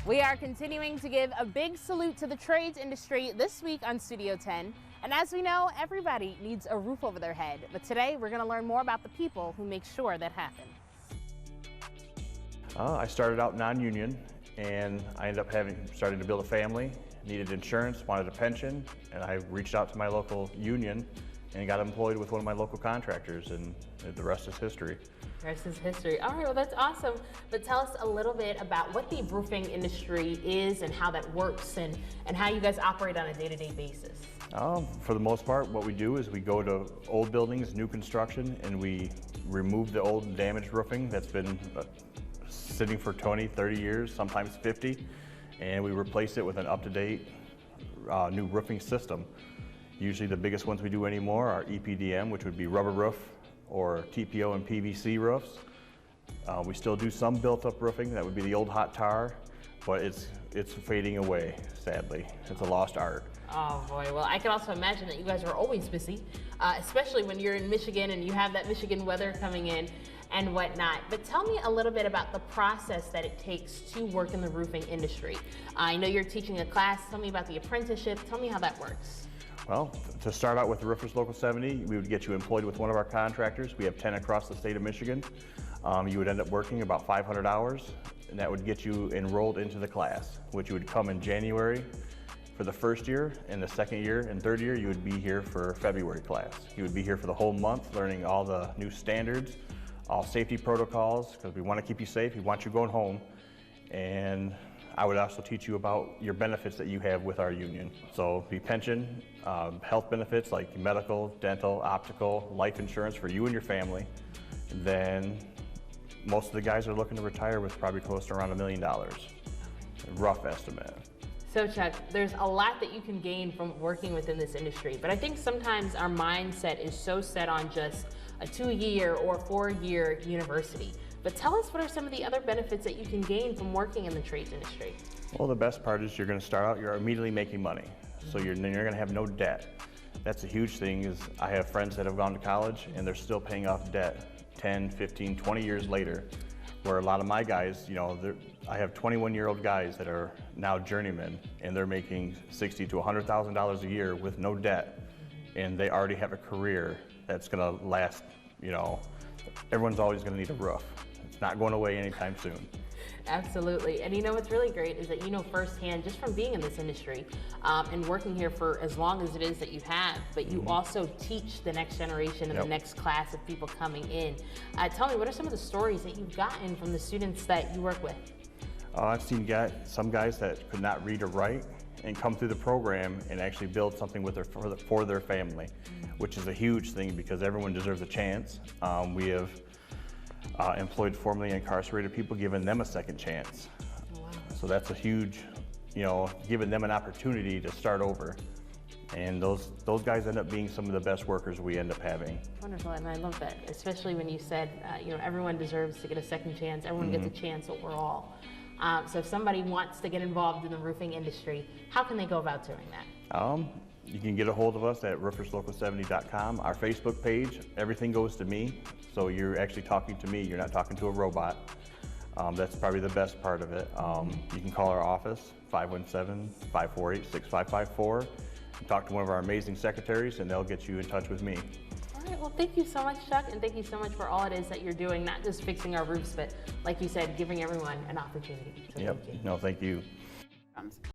We are continuing to give a big salute to the trades industry this week on Studio 10. And as we know, everybody needs a roof over their head. But today we're going to learn more about the people who make sure that happens. I started out non-union and I ended up starting to build a family, needed insurance, wanted a pension, and I reached out to my local union and got employed with one of my local contractors, and the rest is history. The rest is history. All right, well, that's awesome. But tell us a little bit about what the roofing industry is and how that works and how you guys operate on a day-to-day basis. For the most part, what we do is we go to old buildings, new construction, and we remove the old damaged roofing that's been sitting for 20, 30 years, sometimes 50, and we replace it with an up-to-date new roofing system. Usually the biggest ones we do anymore are EPDM, which would be rubber roof, or TPO and PVC roofs. We still do some built-up roofing, that would be the old hot tar, but it's fading away, sadly. It's a lost art. Oh boy, well, I can also imagine that you guys are always busy, especially when you're in Michigan and you have that Michigan weather coming in and whatnot. But tell me a little bit about the process that it takes to work in the roofing industry. I know you're teaching a class. Tell me about the apprenticeship. Tell me how that works. Well, to start out with the Roofers Local 70, we would get you employed with one of our contractors. We have 10 across the state of Michigan. You would end up working about 500 hours, and that would get you enrolled into the class, which you would come in January for the first year, and the second year and third year you would be here for February class. You would be here for the whole month learning all the new standards, all safety protocols, because we want to keep you safe, we want you going home, and I would also teach you about your benefits that you have with our union. So the pension, health benefits like medical, dental, optical, life insurance for you and your family. And then most of the guys are looking to retire with probably close to around $1 million, rough estimate. So Chuck, there's a lot that you can gain from working within this industry, but I think sometimes our mindset is so set on just a 2-year or 4-year university. But tell us, what are some of the other benefits that you can gain from working in the trades industry? Well, the best part is you're going to start out, you're immediately making money. So you're going to have no debt. That's a huge thing. Is I have friends that have gone to college and they're still paying off debt 10, 15, 20 years later. Where a lot of my guys, you know, I have 21-year-old guys that are now journeymen and they're making $60,000 to $100,000 a year with no debt. And they already have a career that's going to last, you know, everyone's always going to need a roof. It's not going away anytime soon. Absolutely. And you know what's really great is that you know firsthand, just from being in this industry and working here for as long as it is that you have, but you also teach the next generation and the next class of people coming in. Tell me, what are some of the stories that you've gotten from the students that you work with? I've seen some guys that could not read or write and come through the program and actually build something with for their family, which is a huge thing because everyone deserves a chance. We have employed formerly incarcerated people, giving them a second chance. Oh, wow. So that's a huge, you know, giving them an opportunity to start over. And those guys end up being some of the best workers we end up having. Wonderful, and I love that, especially when you said, you know, everyone deserves to get a second chance. Everyone gets a chance overall. So if somebody wants to get involved in the roofing industry, how can they go about doing that? You can get a hold of us at rooferslocal70.com. Our Facebook page, everything goes to me. So you're actually talking to me, you're not talking to a robot. That's probably the best part of it. You can call our office, 517-548-6554, and talk to one of our amazing secretaries and they'll get you in touch with me. All right, well, thank you so much, Chuck, and thank you so much for all it is that you're doing, not just fixing our roofs, but like you said, giving everyone an opportunity. So yep, no, thank you.